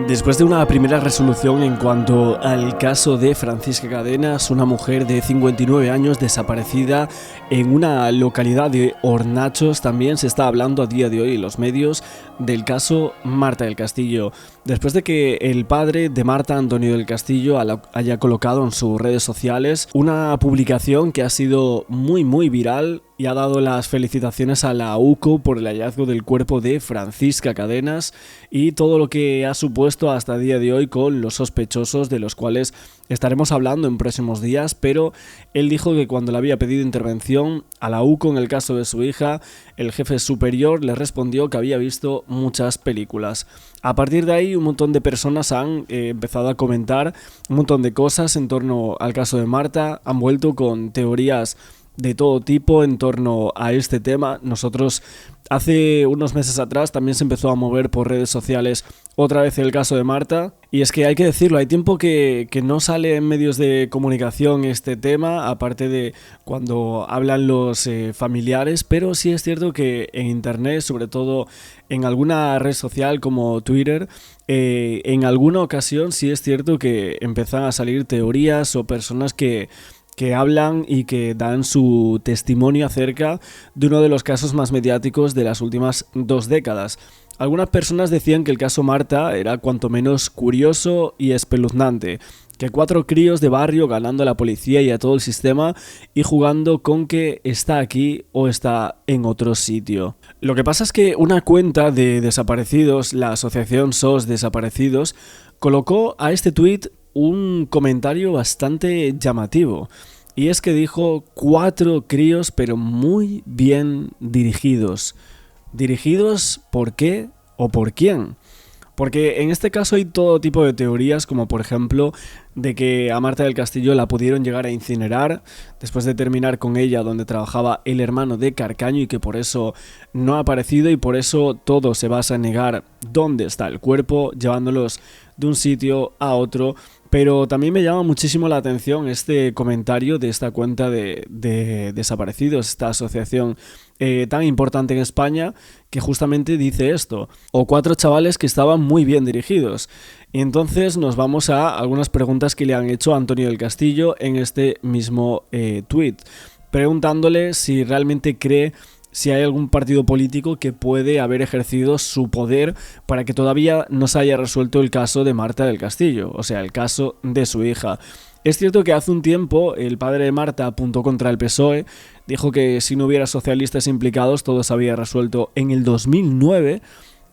Después de una primera resolución en cuanto al caso de Francisca Cadenas, una mujer de 59 años desaparecida en una localidad de Hornachos, también se está hablando a día de hoy en los medios del caso Marta del Castillo. Después de que el padre de Marta, Antonio del Castillo, haya colocado en sus redes sociales una publicación que ha sido muy viral y ha dado las felicitaciones a la UCO por el hallazgo del cuerpo de Francisca Cadenas y todo lo que ha supuesto hasta el día de hoy con los sospechosos, de los cuales estaremos hablando en próximos días, pero él dijo que cuando le había pedido intervención a la UCO en el caso de su hija, el jefe superior le respondió que había visto muchas películas. A partir de ahí un montón de personas han empezado a comentar un montón de cosas en torno al caso de Marta, han vuelto con teorías de todo tipo en torno a este tema. Nosotros hace unos meses atrás también se empezó a mover por redes sociales otra vez el caso de Marta, y es que hay que decirlo, hay tiempo que no sale en medios de comunicación este tema, aparte de cuando hablan los familiares, pero sí es cierto que en internet, sobre todo en alguna red social como Twitter, en alguna ocasión sí es cierto que empiezan a salir teorías o personas que hablan y que dan su testimonio acerca de uno de los casos más mediáticos de las últimas 2 décadas. Algunas personas decían que el caso Marta era cuanto menos curioso y espeluznante, que 4 críos de barrio ganando a la policía y a todo el sistema y jugando con que está aquí o está en otro sitio. Lo que pasa es que una cuenta de desaparecidos, la asociación SOS Desaparecidos, colocó a este tuit un comentario bastante llamativo, y es que dijo 4 críos pero muy bien dirigidos. ¿Dirigidos por qué o por quién? Porque en este caso hay todo tipo de teorías, como por ejemplo de que a Marta del Castillo la pudieron llegar a incinerar después de terminar con ella donde trabajaba el hermano de Carcaño y que por eso no ha aparecido, y por eso todo se basa en negar dónde está el cuerpo, llevándolos de un sitio a otro. Pero también me llama muchísimo la atención este comentario de esta cuenta de desaparecidos, esta asociación tan importante en España, que justamente dice esto, o 4 chavales que estaban muy bien dirigidos. Y entonces nos vamos a algunas preguntas que le han hecho a Antonio del Castillo en este mismo tuit, preguntándole si realmente cree si hay algún partido político que puede haber ejercido su poder para que todavía no se haya resuelto el caso de Marta del Castillo, o sea, el caso de su hija. Es cierto que hace un tiempo el padre de Marta apuntó contra el PSOE, dijo que si no hubiera socialistas implicados todo se había resuelto en el 2009,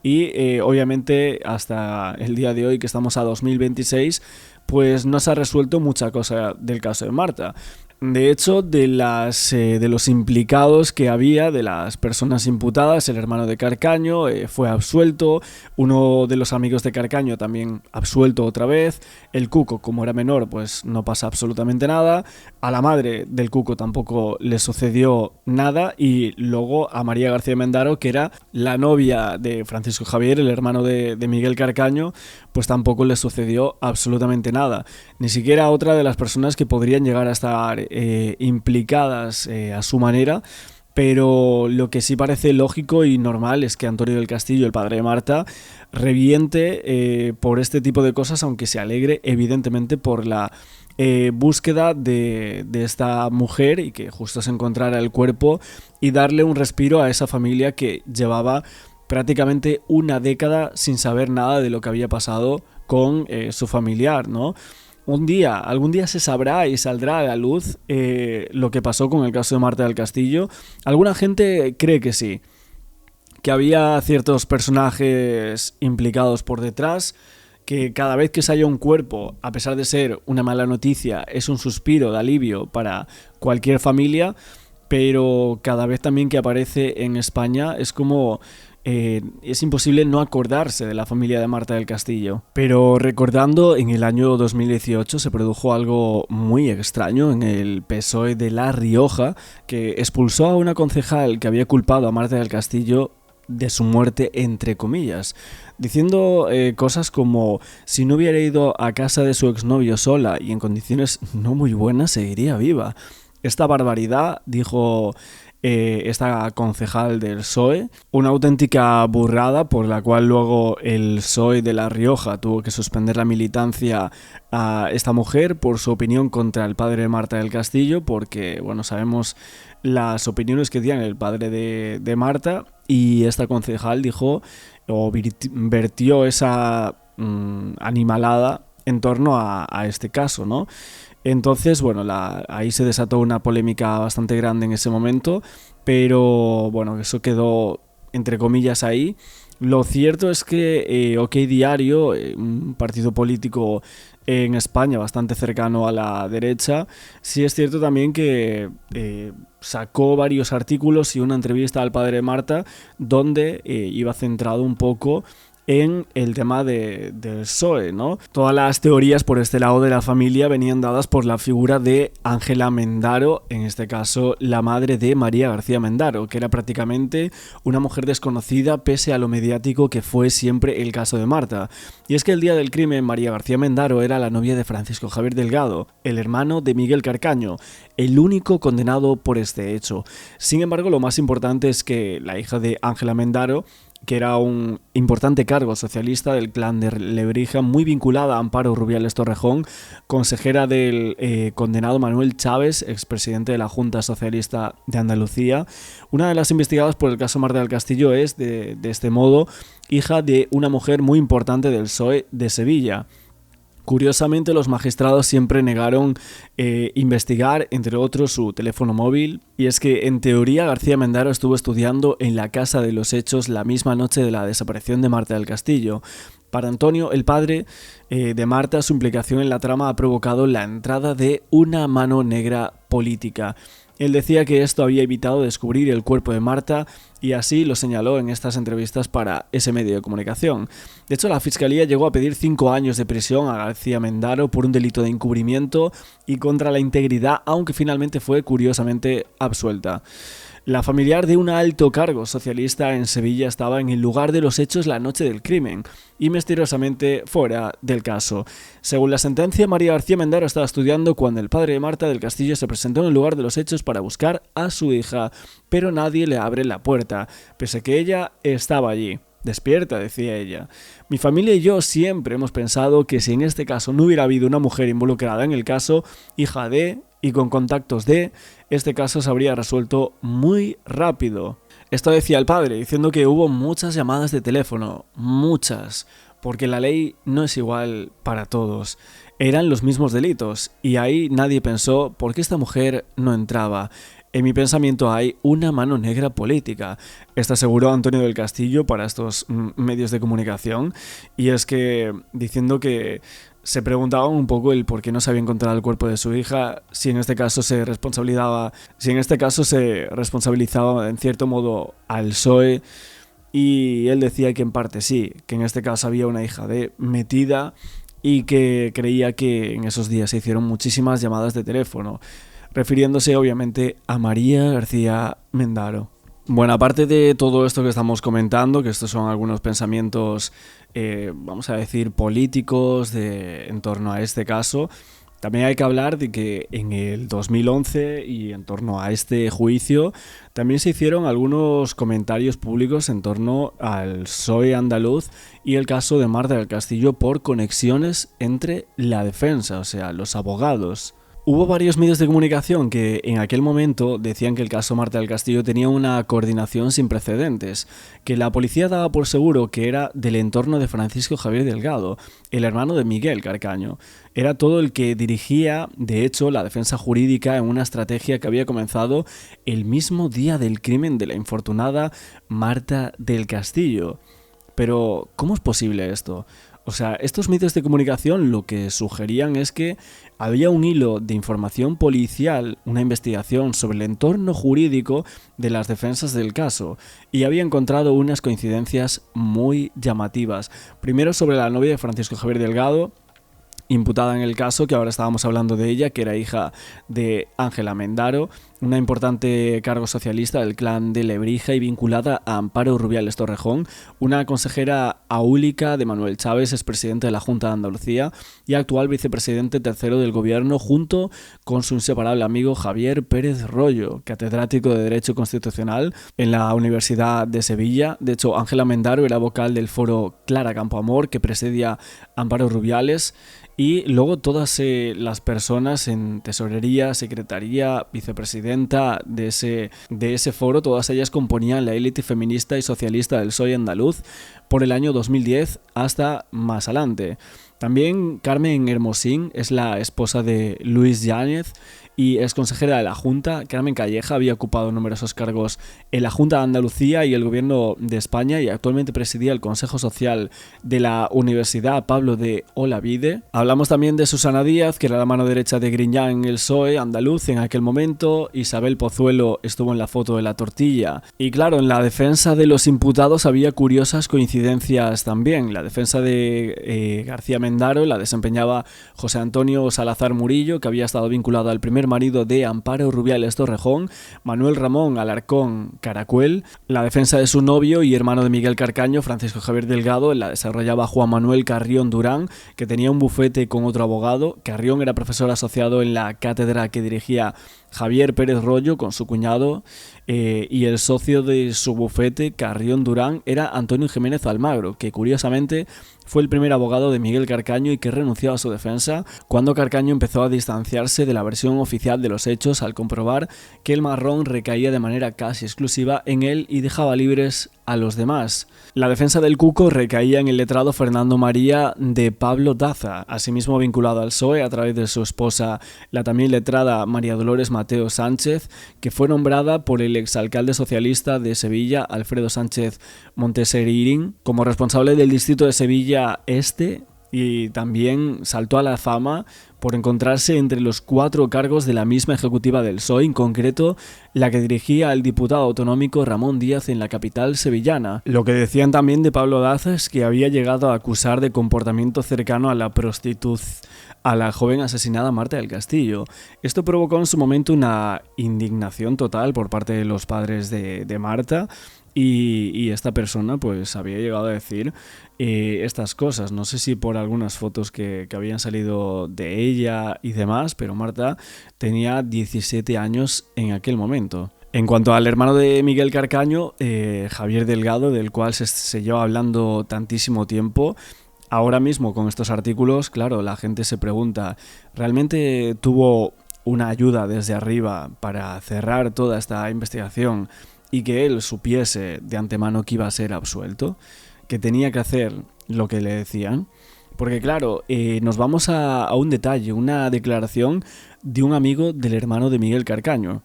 y obviamente hasta el día de hoy, que estamos a 2026, pues no se ha resuelto mucha cosa del caso de Marta. De hecho, de los implicados que había, de las personas imputadas, el hermano de Carcaño fue absuelto, uno de los amigos de Carcaño también absuelto otra vez, el Cuco, como era menor, pues no pasa absolutamente nada, a la madre del Cuco tampoco le sucedió nada, y luego a María García Mendaro, que era la novia de Francisco Javier, el hermano de Miguel Carcaño, pues tampoco le sucedió absolutamente nada. Ni siquiera otra de las personas que podrían llegar a estar implicadas a su manera, pero lo que sí parece lógico y normal es que Antonio del Castillo, el padre de Marta, reviente por este tipo de cosas, aunque se alegre evidentemente por la búsqueda de esta mujer y que justo se encontrara el cuerpo, y darle un respiro a esa familia que llevaba prácticamente 1 década sin saber nada de lo que había pasado con su familiar, ¿no? Algún día se sabrá y saldrá a la luz lo que pasó con el caso de Marta del Castillo. Alguna gente cree que sí, que había ciertos personajes implicados por detrás, que cada vez que se halla un cuerpo, a pesar de ser una mala noticia, es un suspiro de alivio para cualquier familia, pero cada vez también que aparece en España es como es imposible no acordarse de la familia de Marta del Castillo. Pero recordando, en el año 2018 se produjo algo muy extraño en el PSOE de La Rioja, que expulsó a una concejal que había culpado a Marta del Castillo de su muerte, entre comillas, diciendo cosas como: si no hubiera ido a casa de su exnovio sola y en condiciones no muy buenas, seguiría viva. Esta barbaridad, dijo esta concejal del PSOE. Una auténtica burrada por la cual luego el PSOE de La Rioja tuvo que suspender la militancia a esta mujer por su opinión contra el padre de Marta del Castillo, porque, bueno, sabemos las opiniones que tiene el padre de Marta, y esta concejal dijo o vertió esa animalada en torno a este caso, ¿no? Entonces, bueno, ahí se desató una polémica bastante grande en ese momento, pero bueno, eso quedó entre comillas ahí. Lo cierto es que OK Diario, un partido político en España bastante cercano a la derecha, sí es cierto también que sacó varios artículos y una entrevista al padre de Marta donde iba centrado un poco en el tema del PSOE, ¿no? Todas las teorías por este lado de la familia venían dadas por la figura de Ángela Mendaro, en este caso la madre de María García Mendaro, que era prácticamente una mujer desconocida pese a lo mediático que fue siempre el caso de Marta. Y es que el día del crimen, María García Mendaro era la novia de Francisco Javier Delgado, el hermano de Miguel Carcaño, el único condenado por este hecho. Sin embargo, lo más importante es que la hija de Ángela Mendaro, que era un importante cargo socialista del clan de Lebrija, muy vinculada a Amparo Rubiales Torrejón, consejera del condenado Manuel Chávez, expresidente de la Junta Socialista de Andalucía. Una de las investigadas por el caso Marta del Castillo es, de este modo, hija de una mujer muy importante del PSOE de Sevilla. Curiosamente, los magistrados siempre negaron investigar, entre otros, su teléfono móvil. Y es que, en teoría, García Mendaro estuvo estudiando en la casa de los hechos la misma noche de la desaparición de Marta del Castillo. Para Antonio, el padre de Marta, su implicación en la trama ha provocado la entrada de una mano negra política. Él decía que esto había evitado descubrir el cuerpo de Marta y así lo señaló en estas entrevistas para ese medio de comunicación. De hecho, la Fiscalía llegó a pedir 5 años de prisión a García Mendaro por un delito de encubrimiento y contra la integridad, aunque finalmente fue curiosamente absuelta. La familiar de un alto cargo socialista en Sevilla estaba en el lugar de los hechos la noche del crimen y misteriosamente fuera del caso. Según la sentencia, María García Mendaro estaba estudiando cuando el padre de Marta del Castillo se presentó en el lugar de los hechos para buscar a su hija, pero nadie le abre la puerta, pese a que ella estaba allí. Despierta, decía ella. Mi familia y yo siempre hemos pensado que si en este caso no hubiera habido una mujer involucrada en el caso, hija de y con contactos de, este caso se habría resuelto muy rápido. Esto decía el padre, diciendo que hubo muchas llamadas de teléfono, muchas, porque la ley no es igual para todos. Eran los mismos delitos, y ahí nadie pensó por qué esta mujer no entraba. En mi pensamiento hay una mano negra política. Esto aseguró Antonio del Castillo para estos medios de comunicación, y es que diciendo que se preguntaban un poco el por qué no se había encontrado el cuerpo de su hija, si en este caso se responsabilizaba en cierto modo al PSOE, y él decía que en parte sí, que en este caso había una hija de metida y que creía que en esos días se hicieron muchísimas llamadas de teléfono, refiriéndose obviamente a María García Mendaro. Bueno, aparte de todo esto que estamos comentando, que estos son algunos pensamientos, vamos a decir, políticos en torno a este caso, también hay que hablar de que en el 2011 y en torno a este juicio también se hicieron algunos comentarios públicos en torno al PSOE andaluz y el caso de Marta del Castillo por conexiones entre la defensa, o sea, los abogados. Hubo varios medios de comunicación que en aquel momento decían que el caso Marta del Castillo tenía una coordinación sin precedentes, que la policía daba por seguro que era del entorno de Francisco Javier Delgado, el hermano de Miguel Carcaño. Era todo el que dirigía, de hecho, la defensa jurídica en una estrategia que había comenzado el mismo día del crimen de la infortunada Marta del Castillo. Pero, ¿cómo es posible esto? O sea, estos medios de comunicación lo que sugerían es que había un hilo de información policial, una investigación sobre el entorno jurídico de las defensas del caso, y había encontrado unas coincidencias muy llamativas. Primero sobre la novia de Francisco Javier Delgado, imputada en el caso, que ahora estábamos hablando de ella, que era hija de Ángela Mendaro, una importante cargo socialista del clan de Lebrija y vinculada a Amparo Rubiales Torrejón, una consejera aúlica de Manuel Chávez, expresidente de la Junta de Andalucía y actual vicepresidente tercero del gobierno, junto con su inseparable amigo Javier Pérez Royo, catedrático de Derecho Constitucional en la Universidad de Sevilla. De hecho, Ángela Mendaro era vocal del foro Clara Campoamor, que presidía Amparo Rubiales. Y luego todas las personas en tesorería, secretaría, vicepresidenta de ese foro, todas ellas componían la élite feminista y socialista del PSOE andaluz por el año 2010 hasta más adelante. También Carmen Hermosín es la esposa de Luis Yáñez y es consejera de la Junta. Carmen Calleja había ocupado numerosos cargos en la Junta de Andalucía y el Gobierno de España y actualmente presidía el Consejo Social de la Universidad Pablo de Olavide. Hablamos también de Susana Díaz, que era la mano derecha de Griñán en el PSOE andaluz en aquel momento. Isabel Pozuelo estuvo en la foto de la tortilla. Y claro, en la defensa de los imputados había curiosas coincidencias también. La defensa de García Mendaro la desempeñaba José Antonio Salazar Murillo, que había estado vinculado al primer marido de Amparo Rubiales Torrejón, Manuel Ramón Alarcón Caracuel. La defensa de su novio y hermano de Miguel Carcaño, Francisco Javier Delgado, la desarrollaba Juan Manuel Carrión Durán, que tenía un bufete con otro abogado. Carrión era profesor asociado en la cátedra que dirigía Javier Pérez Royo con su cuñado, y el socio de su bufete, Carrión Durán, era Antonio Jiménez Almagro, que curiosamente fue el primer abogado de Miguel Carcaño y que renunció a su defensa cuando Carcaño empezó a distanciarse de la versión oficial de los hechos al comprobar que el marrón recaía de manera casi exclusiva en él y dejaba libres a los demás. La defensa del Cuco recaía en el letrado Fernando María de Pablo Daza, asimismo vinculado al PSOE a través de su esposa, la también letrada María Dolores Mateo Sánchez, que fue nombrada por el exalcalde socialista de Sevilla, Alfredo Sánchez Monteserirín, como responsable del distrito de Sevilla Este, y también saltó a la fama por encontrarse entre los 4 cargos de la misma ejecutiva del PSOE, en concreto la que dirigía el diputado autonómico Ramón Díaz en la capital sevillana. Lo que decían también de Pablo Daza es que había llegado a acusar de comportamiento cercano a la a la joven asesinada Marta del Castillo. Esto provocó en su momento una indignación total por parte de los padres de Marta. Y esta persona pues había llegado a decir estas cosas. No sé si por algunas fotos que habían salido de ella y demás, pero Marta tenía 17 años en aquel momento. En cuanto al hermano de Miguel Carcaño, Javier Delgado, del cual se lleva hablando tantísimo tiempo, ahora mismo con estos artículos, claro, la gente se pregunta, ¿realmente tuvo una ayuda desde arriba para cerrar toda esta investigación y que él supiese de antemano que iba a ser absuelto, que tenía que hacer lo que le decían? Porque claro, nos vamos a un detalle, una declaración de un amigo del hermano de Miguel Carcaño.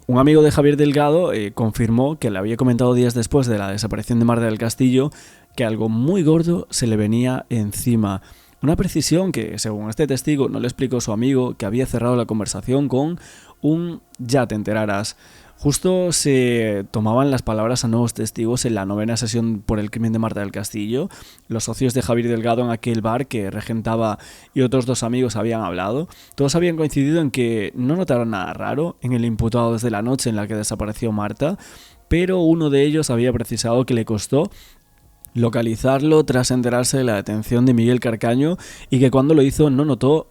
Un amigo de Javier Delgado confirmó que le había comentado días después de la desaparición de Marta del Castillo que algo muy gordo se le venía encima. Una precisión que, según este testigo, no le explicó su amigo, que había cerrado la conversación con un "ya te enterarás". Justo se tomaban las palabras a nuevos testigos en la 9ª sesión por el crimen de Marta del Castillo. Los socios de Javier Delgado en aquel bar que regentaba y otros 2 amigos habían hablado. Todos habían coincidido en que no notaron nada raro en el imputado desde la noche en la que desapareció Marta, pero uno de ellos había precisado que le costó localizarlo tras enterarse de la detención de Miguel Carcaño y que cuando lo hizo lo notó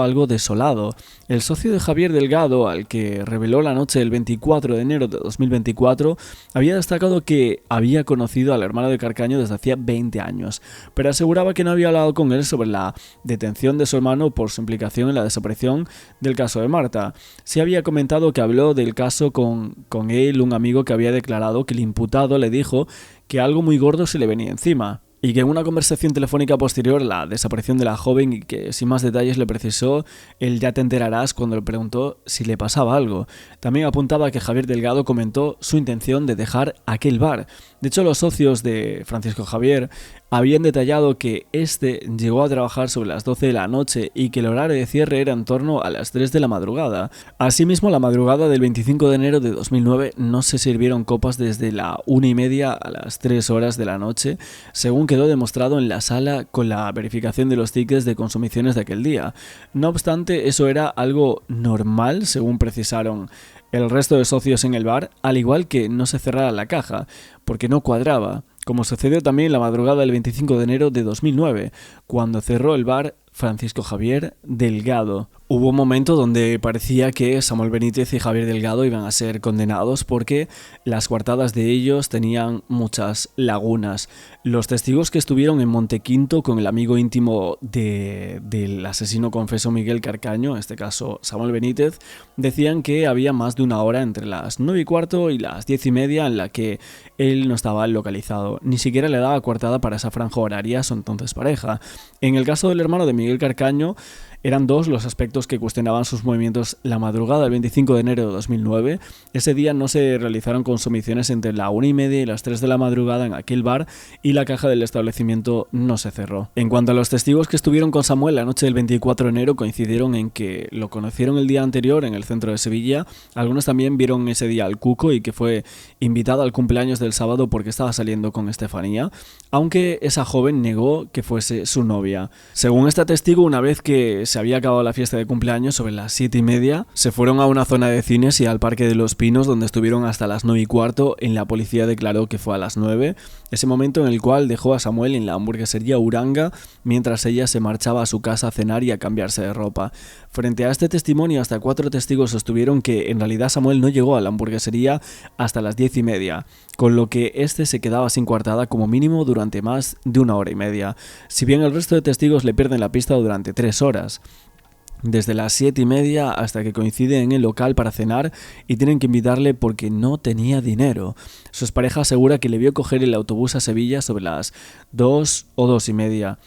algo desolado. El socio de Javier Delgado, al que reveló la noche del 24 de enero de 2024, había destacado que había conocido al hermano de Carcaño desde hacía 20 años, pero aseguraba que no había hablado con él sobre la detención de su hermano por su implicación en la desaparición del caso de Marta. Sí había comentado que habló del caso con él, un amigo que había declarado que el imputado le dijo que algo muy gordo se le venía encima. Y que en una conversación telefónica posterior a la desaparición de la joven y que sin más detalles le precisó el "ya te enterarás" cuando le preguntó si le pasaba algo. También apuntaba que Javier Delgado comentó su intención de dejar aquel bar. De hecho, los socios de Francisco Javier habían detallado que este llegó a trabajar sobre las 12 de la noche y que el horario de cierre era en torno a las 3 de la madrugada. Asimismo, la madrugada del 25 de enero de 2009 no se sirvieron copas desde la 1:30 a las 3 horas de la noche, según quedó demostrado en la sala con la verificación de los tickets de consumiciones de aquel día. No obstante, eso era algo normal, según precisaron el resto de socios en el bar, al igual que no se cerrara la caja, porque no cuadraba, como sucedió también la madrugada del 25 de enero de 2009, cuando cerró el bar Francisco Javier Delgado. Hubo un momento donde parecía que Samuel Benítez y Javier Delgado iban a ser condenados porque las coartadas de ellos tenían muchas lagunas. Los testigos que estuvieron en Montequinto con el amigo íntimo del asesino confeso Miguel Carcaño, en este caso Samuel Benítez, decían que había más de una hora entre las 9:15 y las 10:30 en la que él no estaba localizado. Ni siquiera le daba coartada para esa franja horaria a su entonces pareja. En el caso del hermano de Miguel Carcaño, eran dos los aspectos que cuestionaban sus movimientos la madrugada del 25 de enero de 2009. Ese día no se realizaron consumiciones entre la 1:30 y las 3 de la madrugada en aquel bar y la caja del establecimiento no se cerró. En cuanto a los testigos que estuvieron con Samuel la noche del 24 de enero, coincidieron en que lo conocieron el día anterior en el centro de Sevilla. Algunos también vieron ese día al Cuco y que fue invitado al cumpleaños del sábado porque estaba saliendo con Estefanía, aunque esa joven negó que fuese su novia. Según este testigo, una vez que se había acabado la fiesta de cumpleaños sobre las 7:30, se fueron a una zona de cines y al Parque de los Pinos, donde estuvieron hasta las 9:15. En la policía declaró que fue a las 9, ese momento en el cual dejó a Samuel en la hamburguesería Uranga mientras ella se marchaba a su casa a cenar y a cambiarse de ropa. Frente a este testimonio, hasta 4 testigos sostuvieron que en realidad Samuel no llegó a la hamburguesería hasta las 10:30, con lo que este se quedaba sin coartada como mínimo durante más de 1 hora y media. Si bien el resto de testigos le pierden la pista durante 3 horas. Desde las 7:30 hasta que coincide en el local para cenar y tienen que invitarle porque no tenía dinero. Su expareja asegura que le vio coger el autobús a Sevilla sobre las 2 o 2:30.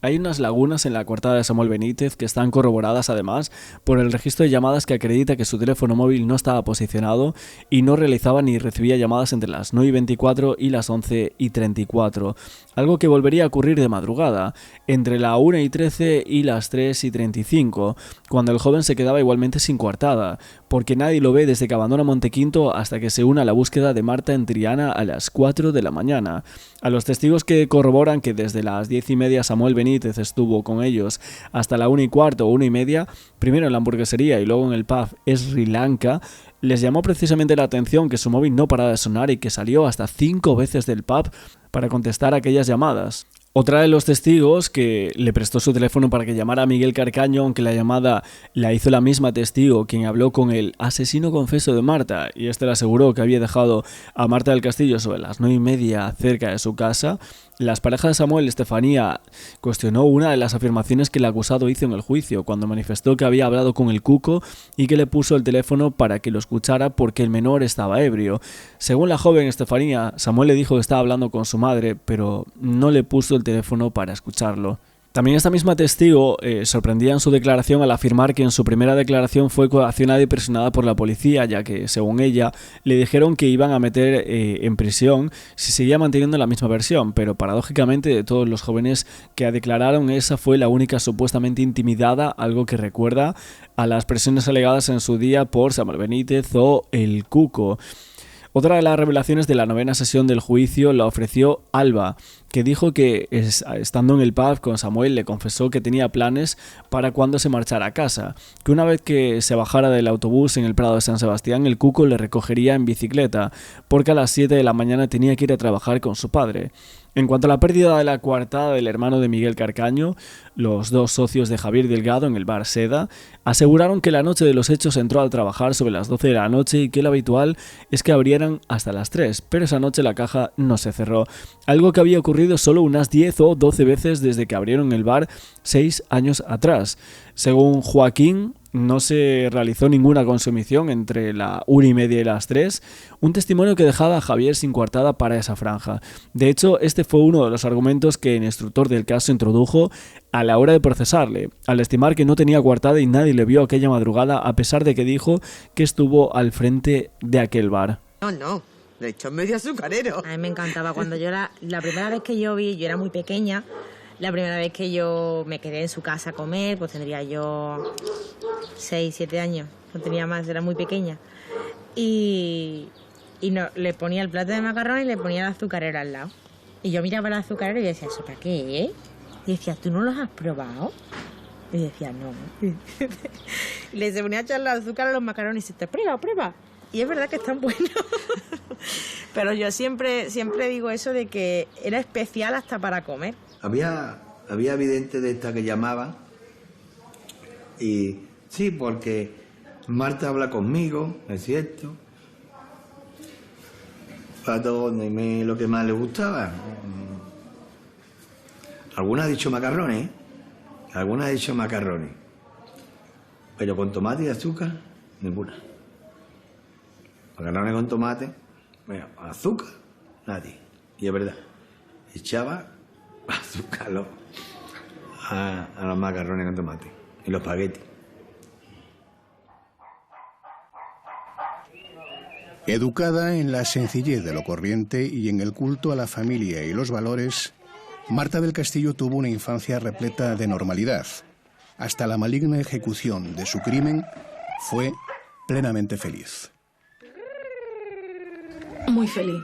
Hay unas lagunas en la coartada de Samuel Benítez que están corroboradas además por el registro de llamadas que acredita que su teléfono móvil no estaba posicionado y no realizaba ni recibía llamadas entre las 9:24 y las 11:34, algo que volvería a ocurrir de madrugada, entre la 1:13 y las 3:35, cuando el joven se quedaba igualmente sin coartada, porque nadie lo ve desde que abandona Montequinto hasta que se une a la búsqueda de Marta en Triana a las 4 de la mañana. A los testigos que corroboran que desde las 10:30 Samuel Benítez estuvo con ellos hasta la 1:15 o 1:30, primero en la hamburguesería y luego en el pub Sri Lanka, les llamó precisamente la atención que su móvil no paraba de sonar y que salió hasta 5 veces del pub para contestar aquellas llamadas. Otra de los testigos que le prestó su teléfono para que llamara a Miguel Carcaño, aunque la llamada la hizo la misma testigo, quien habló con el asesino confeso de Marta, y este le aseguró que había dejado a Marta del Castillo sobre las 9:30 cerca de su casa. Las parejas de Samuel y Estefanía cuestionó una de las afirmaciones que el acusado hizo en el juicio, cuando manifestó que había hablado con el Cuco y que le puso el teléfono para que lo escuchara porque el menor estaba ebrio. Según la joven Estefanía, Samuel le dijo que estaba hablando con su madre, pero no le puso el teléfono para escucharlo. También esta misma testigo sorprendía en su declaración al afirmar que en su primera declaración fue coaccionada y presionada por la policía, ya que, según ella, le dijeron que iban a meter en prisión si seguía manteniendo la misma versión, pero paradójicamente de todos los jóvenes que declararon, esa fue la única supuestamente intimidada, algo que recuerda a las presiones alegadas en su día por Samuel Benítez o el Cuco. Otra de las revelaciones de la 9ª sesión del juicio la ofreció Alba, que dijo que estando en el pub con Samuel le confesó que tenía planes para cuando se marchara a casa, que una vez que se bajara del autobús en el Prado de San Sebastián, el Cuco le recogería en bicicleta, porque a las 7 de la mañana tenía que ir a trabajar con su padre. En cuanto a la pérdida de la coartada del hermano de Miguel Carcaño, los dos socios de Javier Delgado en el bar Seda aseguraron que la noche de los hechos entró a trabajar sobre las 12 de la noche y que lo habitual es que abrieran hasta las 3, pero esa noche la caja no se cerró, algo que había ocurrido solo unas 10 o 12 veces desde que abrieron el bar 6 años atrás. Según Joaquín, no se realizó ninguna consumición entre la 1:30 y las 3, un testimonio que dejaba a Javier sin coartada para esa franja. De hecho, este fue uno de los argumentos que el instructor del caso introdujo a la hora de procesarle, al estimar que no tenía coartada y nadie le vio aquella madrugada, a pesar de que dijo que estuvo al frente de aquel bar. No, Le echó medio azucarero. A mí me encantaba cuando la primera vez que yo vi, yo era muy pequeña, la primera vez que yo me quedé en su casa a comer, pues tendría yo 6, 7 años, no tenía más, era muy pequeña. Y no, le ponía el plato de macarrones y le ponía el azucarero al lado. Y yo miraba el azucarero y decía, ¿eso para qué es? Y decía, ¿tú no los has probado? Y decía, no. Y le se ponía a echarle azúcar a los macarrones y dice, prueba. Y es verdad que están buenos. Pero yo siempre digo eso de que era especial hasta para comer. Había videntes de estas que llamaban y sí, porque Marta habla conmigo, es cierto. Para todo lo que más le gustaba. Alguna ha dicho macarrones, pero con tomate y azúcar, ninguna. Macarrones con tomate, bueno, azúcar, nadie. Y es verdad, echaba azúcar a los macarrones con tomate y los espaguetis. Educada en la sencillez de lo corriente y en el culto a la familia y los valores, Marta del Castillo tuvo una infancia repleta de normalidad. Hasta la maligna ejecución de su crimen, fue plenamente feliz. Muy feliz.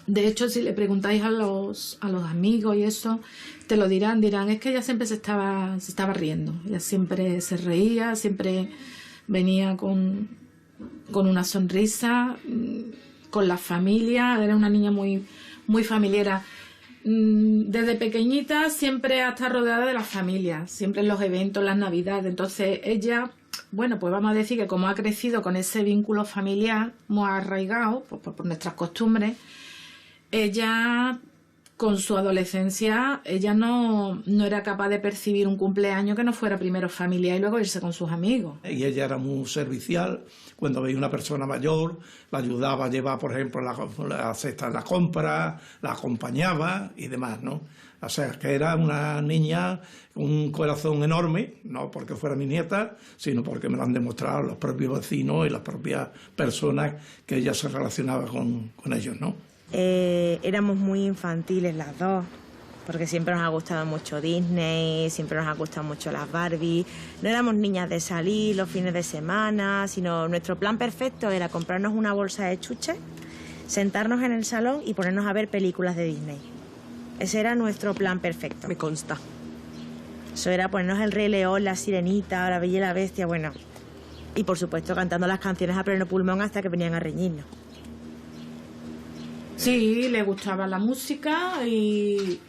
De hecho, si le preguntáis a los amigos y eso, te lo dirán, es que ella siempre se estaba riendo. Ella siempre se reía, siempre venía con una sonrisa, con la familia, era una niña muy, muy familiar. Desde pequeñita siempre ha estado rodeada de la familia, siempre en los eventos, las navidades. Entonces ella, bueno, pues vamos a decir que como ha crecido con ese vínculo familiar muy arraigado por nuestras costumbres, ella con su adolescencia, ella no era capaz de percibir un cumpleaños que no fuera primero familiar y luego irse con sus amigos. Y ella era muy servicial. Cuando veía una persona mayor, la ayudaba a llevar, por ejemplo, la cesta de la compra, la acompañaba y demás, ¿no? O sea, que era una niña, un corazón enorme, no porque fuera mi nieta, sino porque me lo han demostrado los propios vecinos y las propias personas que ella se relacionaba con ellos, ¿no? Éramos muy infantiles las dos, porque siempre nos ha gustado mucho Disney, siempre nos ha gustado mucho las Barbie. No éramos niñas de salir los fines de semana, sino nuestro plan perfecto era comprarnos una bolsa de chuches, sentarnos en el salón y ponernos a ver películas de Disney. Ese era nuestro plan perfecto. Me consta. Eso era ponernos El Rey León, La Sirenita, La Bella y la Bestia, bueno. Y por supuesto cantando las canciones a pleno pulmón hasta que venían a reñirnos. Sí, le gustaba la música y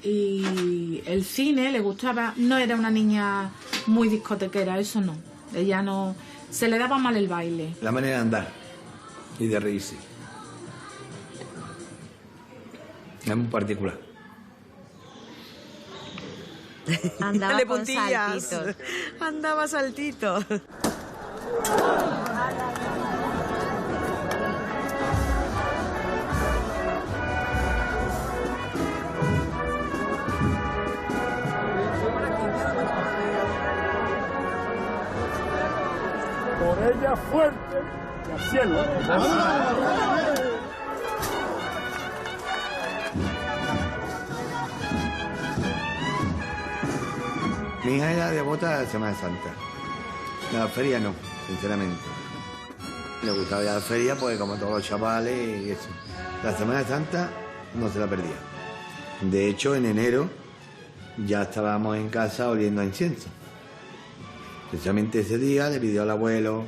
el cine, le gustaba. No era una niña muy discotequera, eso no. Ella no. Se le daba mal el baile. La manera de andar y de reírse es muy particular. Andaba con saltitos. Andaba saltito. Por ella fuerte y al cielo. Mi hija era devota de la Semana Santa. De la feria no, sinceramente. Le gustaba ir a la feria porque como todos los chavales y eso. La Semana Santa no se la perdía. De hecho, en enero ya estábamos en casa oliendo a incienso. Precisamente ese día le pidió al abuelo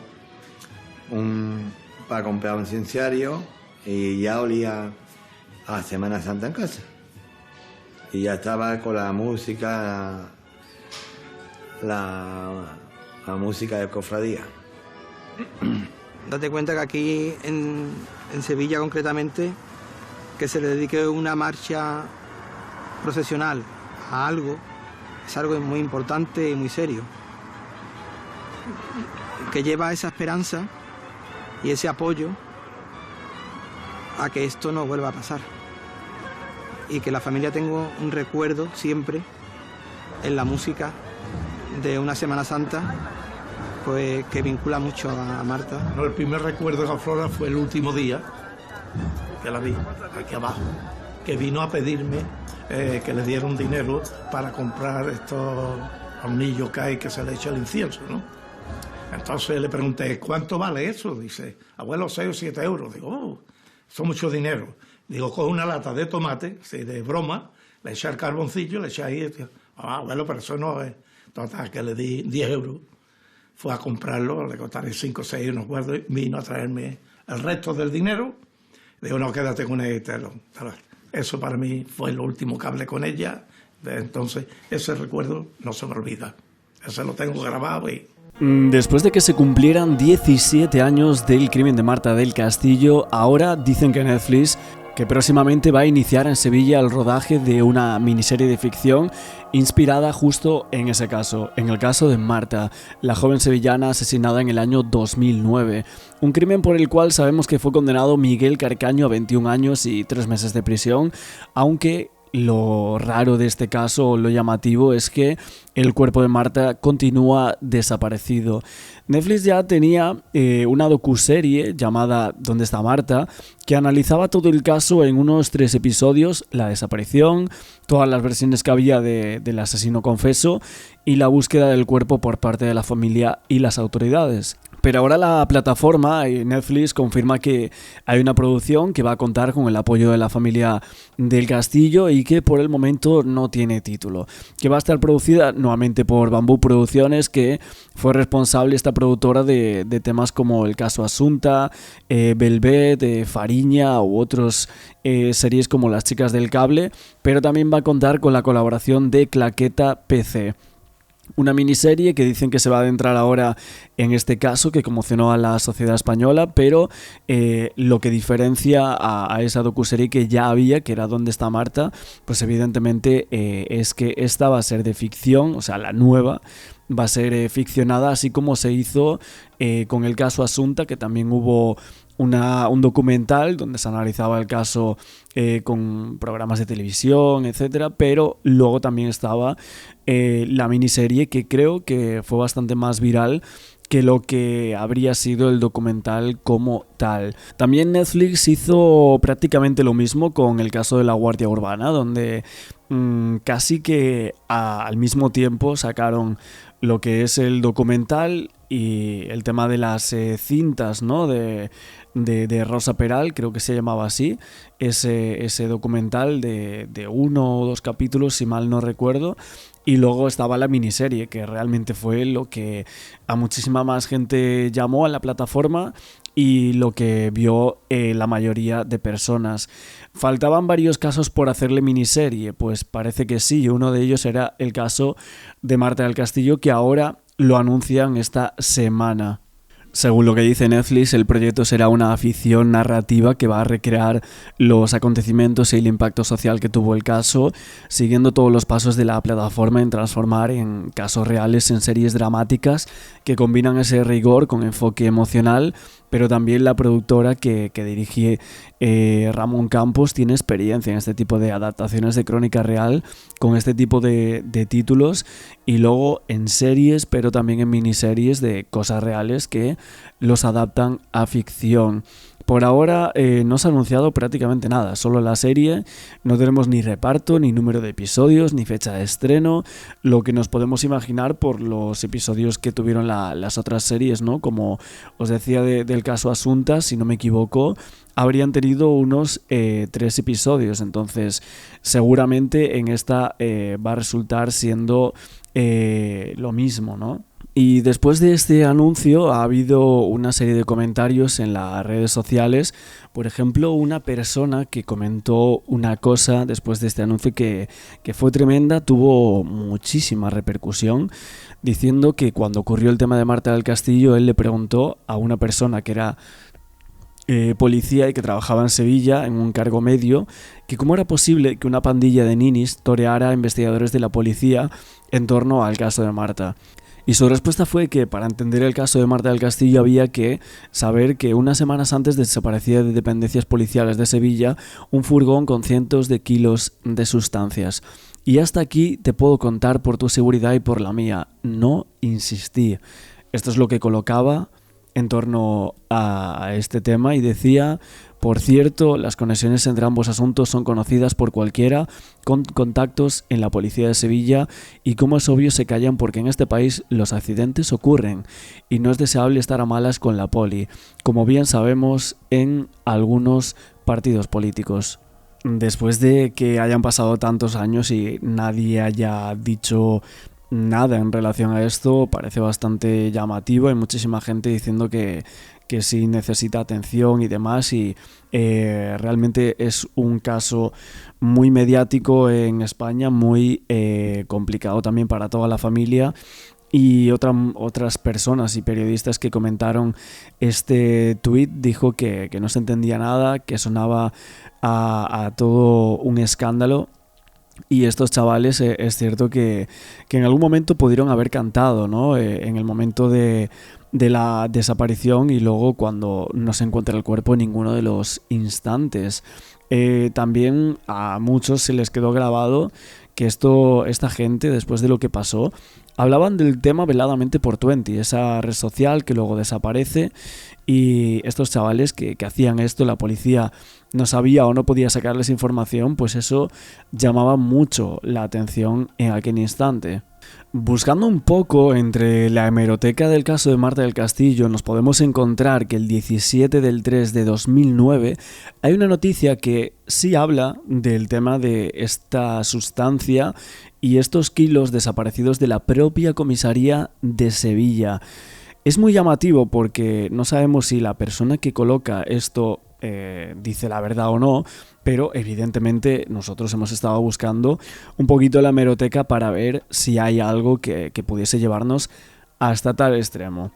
para comprar un incenciario y ya olía a Semana Santa en casa. Y ya estaba con la música, la música de cofradía. Date cuenta que aquí en Sevilla concretamente, que se le dedique una marcha procesional a algo, es algo muy importante y muy serio, que lleva esa esperanza y ese apoyo a que esto no vuelva a pasar y que la familia tenga un recuerdo siempre en la música de una Semana Santa, pues que vincula mucho a Marta. El primer recuerdo de Flora fue el último día, que la vi, aquí abajo, que vino a pedirme que le dieron dinero para comprar estos hornillos que hay que se le echa el incienso, ¿no? Entonces le pregunté, ¿cuánto vale eso? Dice, abuelo, 6 o 7 euros. Digo, eso es mucho dinero. Digo, coge una lata de tomate, sí, de broma, le echa el carboncillo, le echa ahí. Abuelo, pero eso no es. Total, que le di 10 euros. Fue a comprarlo, le costaré 5 o 6, no recuerdo, y vino a traerme el resto del dinero. Digo, no, quédate con él. Eso para mí fue lo último que hablé con ella. Entonces, ese recuerdo no se me olvida. Ese lo tengo grabado y... Después de que se cumplieran 17 años del crimen de Marta del Castillo, ahora dicen que Netflix que próximamente va a iniciar en Sevilla el rodaje de una miniserie de ficción inspirada justo en ese caso, en el caso de Marta, la joven sevillana asesinada en el año 2009. Un crimen por el cual sabemos que fue condenado Miguel Carcaño a 21 años y 3 meses de prisión, aunque lo raro de este caso, lo llamativo, es que el cuerpo de Marta continúa desaparecido. Netflix ya tenía una docuserie llamada ¿Dónde está Marta?, que analizaba todo el caso en unos 3 episodios, la desaparición, todas las versiones que había del asesino confeso y la búsqueda del cuerpo por parte de la familia y las autoridades. Pero ahora la plataforma Netflix confirma que hay una producción que va a contar con el apoyo de la familia del Castillo y que por el momento no tiene título. Que va a estar producida nuevamente por Bambú Producciones, que fue responsable esta productora de temas como el caso Asunta, Velvet, Fariña u otros series como Las Chicas del Cable, pero también va a contar con la colaboración de Claqueta PC. Una miniserie que dicen que se va a adentrar ahora en este caso que conmocionó a la sociedad española, pero lo que diferencia a esa docuserie que ya había, que era ¿Dónde está Marta?, pues evidentemente es que esta va a ser de ficción, o sea, la nueva va a ser ficcionada, así como se hizo con el caso Asunta, que también hubo un documental donde se analizaba el caso con programas de televisión, etcétera, pero luego también estaba la miniserie, que creo que fue bastante más viral que lo que habría sido el documental como tal. También Netflix hizo prácticamente lo mismo con el caso de la Guardia Urbana, donde casi que al mismo tiempo sacaron lo que es el documental y el tema de las cintas, ¿no? de Rosa Peral, creo que se llamaba así, ese documental de 1 o 2 capítulos, si mal no recuerdo. Y luego estaba la miniserie, que realmente fue lo que a muchísima más gente llamó a la plataforma y lo que vio la mayoría de personas. ¿Faltaban varios casos por hacerle miniserie? Pues parece que sí. Uno de ellos era el caso de Marta del Castillo, que ahora lo anuncian esta semana. Según lo que dice Netflix, el proyecto será una ficción narrativa que va a recrear los acontecimientos y el impacto social que tuvo el caso, siguiendo todos los pasos de la plataforma en transformar en casos reales en series dramáticas que combinan ese rigor con enfoque emocional, pero también la productora que dirige Ramón Campos tiene experiencia en este tipo de adaptaciones de crónica real, con este tipo de títulos, y luego en series, pero también en miniseries de cosas reales que los adaptan a ficción. Por ahora no se ha anunciado prácticamente nada, solo la serie, no tenemos ni reparto, ni número de episodios, ni fecha de estreno, lo que nos podemos imaginar por los episodios que tuvieron las otras series, ¿no? Como os decía del caso Asunta, si no me equivoco, habrían tenido unos 3 episodios, entonces seguramente en esta va a resultar siendo lo mismo, ¿no? Y después de este anuncio ha habido una serie de comentarios en las redes sociales. Por ejemplo, una persona que comentó una cosa después de este anuncio que fue tremenda, tuvo muchísima repercusión, diciendo que cuando ocurrió el tema de Marta del Castillo, él le preguntó a una persona que era policía y que trabajaba en Sevilla en un cargo medio, que cómo era posible que una pandilla de ninis toreara a investigadores de la policía en torno al caso de Marta. Y su respuesta fue que para entender el caso de Marta del Castillo había que saber que unas semanas antes desaparecía de dependencias policiales de Sevilla un furgón con cientos de kilos de sustancias. Y hasta aquí te puedo contar por tu seguridad y por la mía. No insistí. Esto es lo que colocaba en torno a este tema y decía, Por cierto, las conexiones entre ambos asuntos son conocidas por cualquiera con contactos en la policía de Sevilla y, como es obvio, se callan porque en este país los accidentes ocurren y no es deseable estar a malas con la poli, como bien sabemos en algunos partidos políticos. Después de que hayan pasado tantos años y nadie haya dicho nada en relación a esto, parece bastante llamativo. Hay muchísima gente diciendo que sí necesita atención y demás, y realmente es un caso muy mediático en España, muy complicado también para toda la familia. Y otras personas y periodistas que comentaron este tuit dijo que no se entendía nada, que sonaba a todo un escándalo. Y estos chavales es cierto que en algún momento pudieron haber cantado, ¿no? En el momento de la desaparición y luego cuando no se encuentra el cuerpo en ninguno de los instantes. También a muchos se les quedó grabado que esta gente, después de lo que pasó, hablaban del tema veladamente por Twenty, esa red social que luego desaparece, y estos chavales que hacían esto, la policía no sabía o no podía sacarles información, pues eso llamaba mucho la atención en aquel instante. Buscando un poco entre la hemeroteca del caso de Marta del Castillo, nos podemos encontrar que el 17 del 3 de 2009 hay una noticia que sí habla del tema de esta sustancia y estos kilos desaparecidos de la propia comisaría de Sevilla. Es muy llamativo porque no sabemos si la persona que coloca esto dice la verdad o no, pero evidentemente nosotros hemos estado buscando un poquito la hemeroteca para ver si hay algo que pudiese llevarnos hasta tal extremo.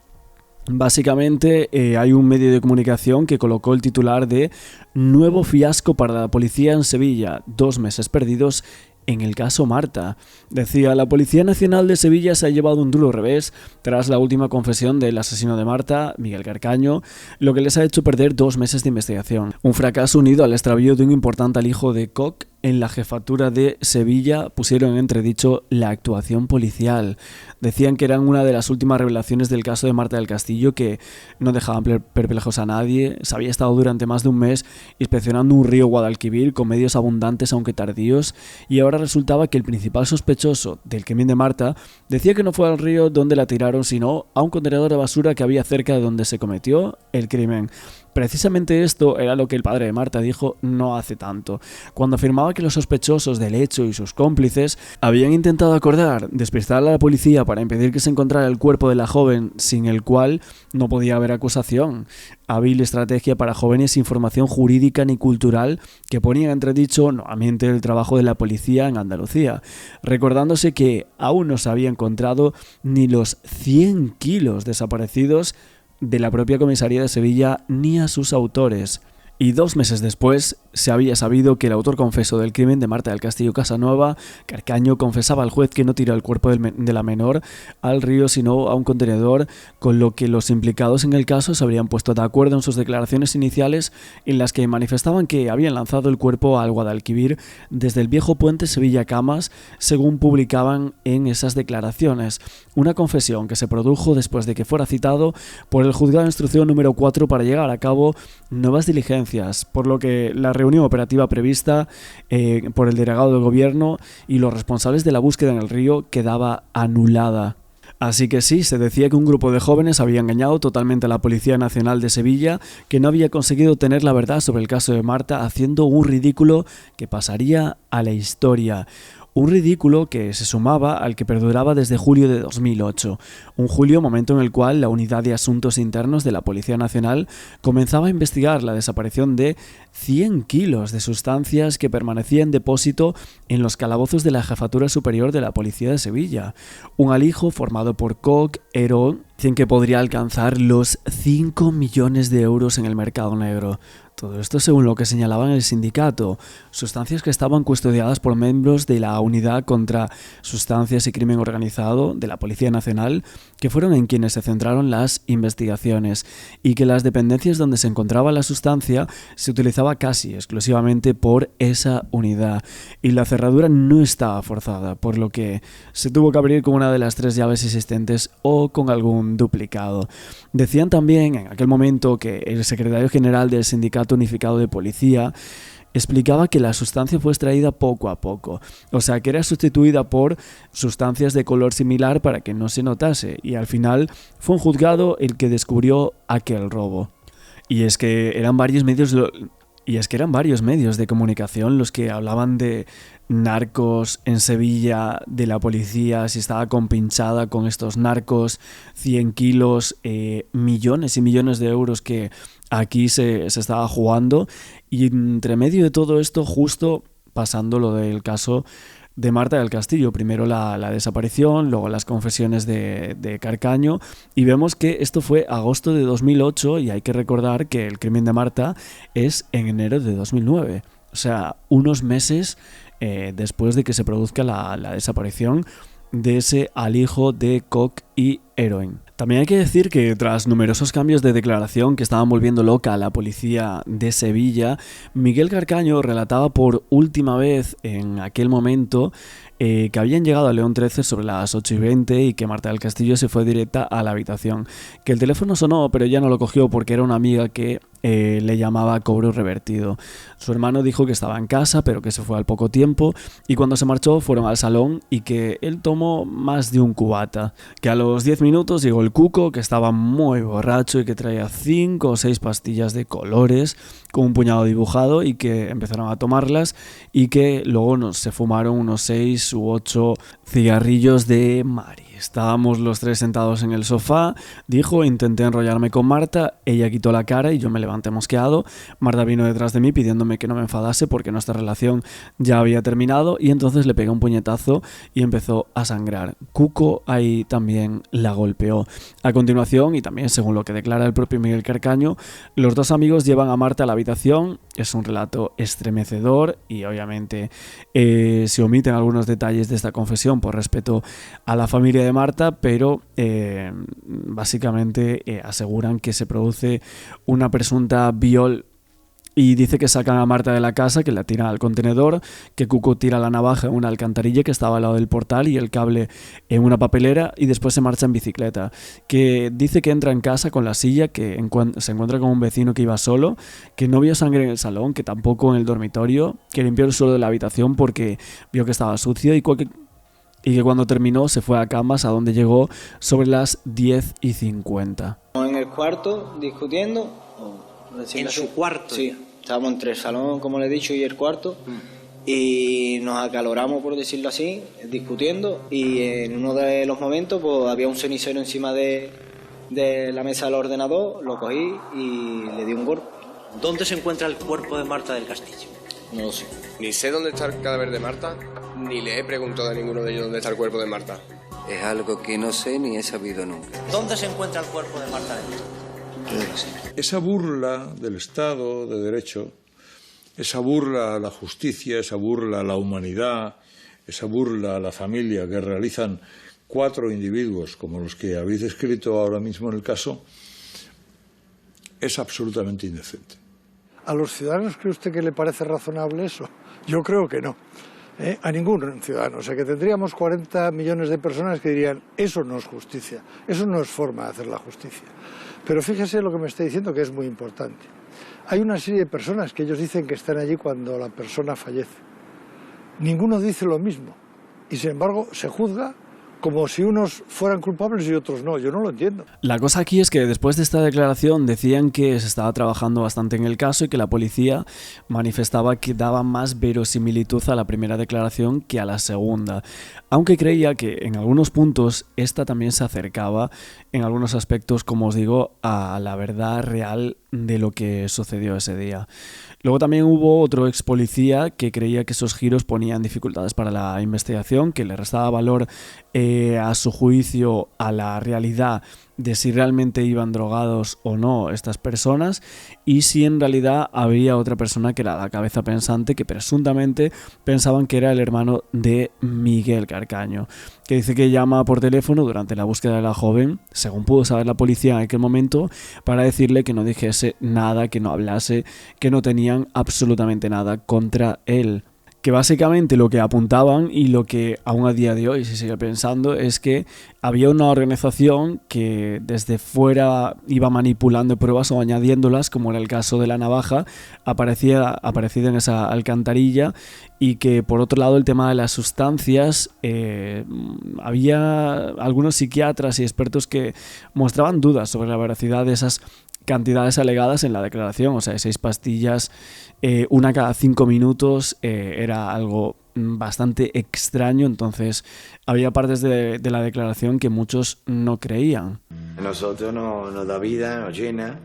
Básicamente hay un medio de comunicación que colocó el titular de "Nuevo fiasco para la policía en Sevilla, 2 meses perdidos en el caso Marta". Decía: la Policía Nacional de Sevilla se ha llevado un duro revés tras la última confesión del asesino de Marta, Miguel Carcaño, lo que les ha hecho perder 2 meses de investigación. Un fracaso unido al extravío de un importante alijo de Koch en la jefatura de Sevilla pusieron en entredicho la actuación policial. Decían que eran una de las últimas revelaciones del caso de Marta del Castillo, que no dejaban perplejos a nadie. Se había estado durante más de un mes inspeccionando un río Guadalquivir con medios abundantes aunque tardíos, y ahora resultaba que el principal sospechoso del crimen de Marta decía que no fue al río donde la tiraron, sino a un contenedor de basura que había cerca de donde se cometió el crimen. Precisamente esto era lo que el padre de Marta dijo no hace tanto, cuando afirmaba que los sospechosos del hecho y sus cómplices habían intentado acordar despistar a la policía para impedir que se encontrara el cuerpo de la joven, sin el cual no podía haber acusación. Hábil estrategia para jóvenes sin formación jurídica ni cultural, que ponía en entredicho nuevamente el trabajo de la policía en Andalucía, recordándose que aún no se había encontrado ni los 100 kilos desaparecidos de la propia comisaría de Sevilla ni a sus autores. Y 2 meses después se había sabido que el autor confeso del crimen de Marta del Castillo Casanueva, Carcaño, confesaba al juez que no tiró el cuerpo de la menor al río sino a un contenedor, con lo que los implicados en el caso se habrían puesto de acuerdo en sus declaraciones iniciales, en las que manifestaban que habían lanzado el cuerpo al Guadalquivir desde el viejo puente Sevilla-Camas, según publicaban en esas declaraciones. Una confesión que se produjo después de que fuera citado por el juzgado de instrucción número 4 para llegar a cabo nuevas diligencias, por lo que la reunión operativa prevista por el delegado del gobierno y los responsables de la búsqueda en el río quedaba anulada. Así que sí, se decía que un grupo de jóvenes había engañado totalmente a la Policía Nacional de Sevilla, que no había conseguido tener la verdad sobre el caso de Marta, haciendo un ridículo que pasaría a la historia. Un ridículo que se sumaba al que perduraba desde julio de 2008. Un julio, momento en el cual la Unidad de Asuntos Internos de la Policía Nacional comenzaba a investigar la desaparición de 100 kilos de sustancias que permanecían en depósito en los calabozos de la Jefatura Superior de la Policía de Sevilla. Un alijo formado por Koch, Herón, que podría alcanzar los 5 millones de euros en el mercado negro. Todo esto según lo que señalaba en el sindicato, sustancias que estaban custodiadas por miembros de la Unidad contra Sustancias y Crimen Organizado de la Policía Nacional, que fueron en quienes se centraron las investigaciones, y que las dependencias donde se encontraba la sustancia se utilizaba casi exclusivamente por esa unidad, y la cerradura no estaba forzada, por lo que se tuvo que abrir con una de las 3 llaves existentes o con algún duplicado. Decían también en aquel momento que el secretario general del sindicato Sindicato Unificado de Policía, explicaba que la sustancia fue extraída poco a poco, o sea que era sustituida por sustancias de color similar para que no se notase, y al final fue un juzgado el que descubrió aquel robo. Y es que eran varios medios de comunicación los que hablaban de narcos en Sevilla, de la policía, si estaba compinchada con estos narcos, 100 kilos, millones y millones de euros que aquí se estaba jugando. Y entre medio de todo esto, justo pasando lo del caso de Marta del Castillo, primero la desaparición, luego las confesiones de Carcaño, y vemos que esto fue agosto de 2008 y hay que recordar que el crimen de Marta es en enero de 2009, o sea, unos meses después de que se produzca la desaparición de ese alijo de coke y heroína. También hay que decir que tras numerosos cambios de declaración que estaban volviendo loca a la policía de Sevilla, Miguel Carcaño relataba por última vez en aquel momento que habían llegado a León 13 sobre las 8:20 y que Marta del Castillo se fue directa a la habitación. Que el teléfono sonó, pero ella no lo cogió porque era una amiga que le llamaba cobro revertido. Su hermano dijo que estaba en casa, pero que se fue al poco tiempo, y cuando se marchó fueron al salón y que él tomó más de un cubata. Que a los 10 minutos llegó el Cuco, que estaba muy borracho y que traía 5 o 6 pastillas de colores con un puñado dibujado, y que empezaron a tomarlas y que luego se fumaron unos 6 u 8 cigarrillos de Mari. Estábamos los tres sentados en el sofá, dijo, intenté enrollarme con Marta, ella quitó la cara y yo me levanté mosqueado. Marta vino detrás de mí pidiéndome que no me enfadase porque nuestra relación ya había terminado, y entonces le pegué un puñetazo y empezó a sangrar. Cuco ahí también la golpeó. A continuación, y también según lo que declara el propio Miguel Carcaño, los dos amigos llevan a Marta a la habitación. Es un relato estremecedor y obviamente se omiten algunos detalles de esta confesión por respeto a la familia de Marta, pero básicamente aseguran que se produce una presunta y dice que sacan a Marta de la casa, que la tiran al contenedor, que Cuco tira la navaja en una alcantarilla que estaba al lado del portal y el cable en una papelera, y después se marcha en bicicleta. Que dice que entra en casa con la silla, que se encuentra con un vecino que iba solo, que no vio sangre en el salón, que tampoco en el dormitorio, que limpió el suelo de la habitación porque vio que estaba sucio, y que cuando terminó se fue a camas, a donde llegó sobre las 10:50. En el cuarto discutiendo. ¿En su cuarto? Sí, estábamos entre el salón, como le he dicho, y el cuarto, y nos acaloramos, por decirlo así, discutiendo, y en uno de los momentos pues había un cenicero encima de la mesa del ordenador, lo cogí y le di un golpe. ¿Dónde se encuentra el cuerpo de Marta del Castillo? No lo sé. Ni sé dónde está el cadáver de Marta, ni le he preguntado a ninguno de ellos dónde está el cuerpo de Marta. Es algo que no sé ni he sabido nunca. ¿Dónde se encuentra el cuerpo de Marta del Castillo? Esa burla del Estado de Derecho, esa burla a la justicia, esa burla a la humanidad, esa burla a la familia que realizan 4 individuos como los que habéis descrito ahora mismo en el caso, es absolutamente indecente. ¿A los ciudadanos cree usted que le parece razonable eso? Yo creo que no. A ningún ciudadano. O sea, que tendríamos 40 millones de personas que dirían, eso no es justicia, eso no es forma de hacer la justicia. Pero fíjese lo que me está diciendo, que es muy importante. Hay una serie de personas que ellos dicen que están allí cuando la persona fallece. Ninguno dice lo mismo. Y sin embargo se juzga como si unos fueran culpables y otros no. Yo no lo entiendo. La cosa aquí es que después de esta declaración decían que se estaba trabajando bastante en el caso y que la policía manifestaba que daba más verosimilitud a la primera declaración que a la segunda, aunque creía que en algunos puntos esta también se acercaba en algunos aspectos, como os digo, a la verdad real de lo que sucedió ese día. Luego también hubo otro ex policía que creía que esos giros ponían dificultades para la investigación, que le restaba valor a su juicio a la realidad de si realmente iban drogados o no estas personas, y si en realidad había otra persona que era la cabeza pensante, que presuntamente pensaban que era el hermano de Miguel Carcaño, que dice que llama por teléfono durante la búsqueda de la joven, según pudo saber la policía en aquel momento, para decirle que no dijese nada, que no hablase, que no tenían absolutamente nada contra él. que básicamente lo que apuntaban y lo que aún a día de hoy se sigue pensando es que había una organización que desde fuera iba manipulando pruebas o añadiéndolas, como era el caso de la navaja aparecida en esa alcantarilla, y que por otro lado el tema de las sustancias, había algunos psiquiatras y expertos que mostraban dudas sobre la veracidad de esas cantidades alegadas en la declaración. O sea, 6 pastillas, una cada 5 minutos, era algo bastante extraño. Entonces había partes de la declaración que muchos no creían. A nosotros nos da vida, nos llena,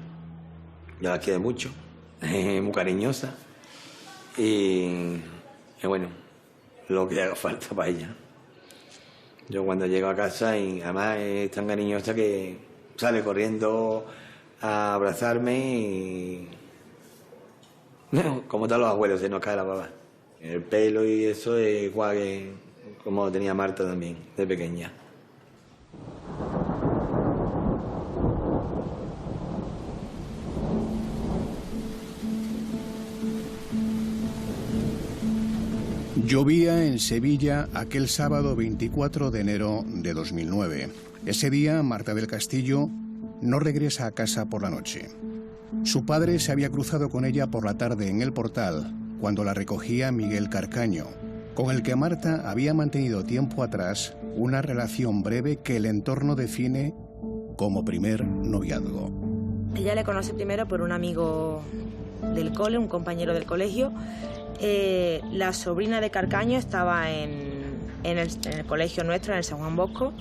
yo la quiero mucho, muy cariñosa, y bueno, lo que haga falta para ella. Yo cuando llego a casa, y además es tan cariñosa que sale corriendo a abrazarme y... como todos los abuelos, se nos cae la baba. El pelo y eso es igual que como tenía Marta también, de pequeña. Llovía en Sevilla aquel sábado 24 de enero de 2009. Ese día, Marta del Castillo no regresa a casa por la noche. Su padre se había cruzado con ella por la tarde en el Portal, cuando la recogía Miguel Carcaño, con el que Marta había mantenido tiempo atrás una relación breve que el entorno define como primer noviazgo. Ella le conoce primero por un amigo del cole, un compañero del colegio. La sobrina de Carcaño estaba en el colegio nuestro, en el San Juan Bosco,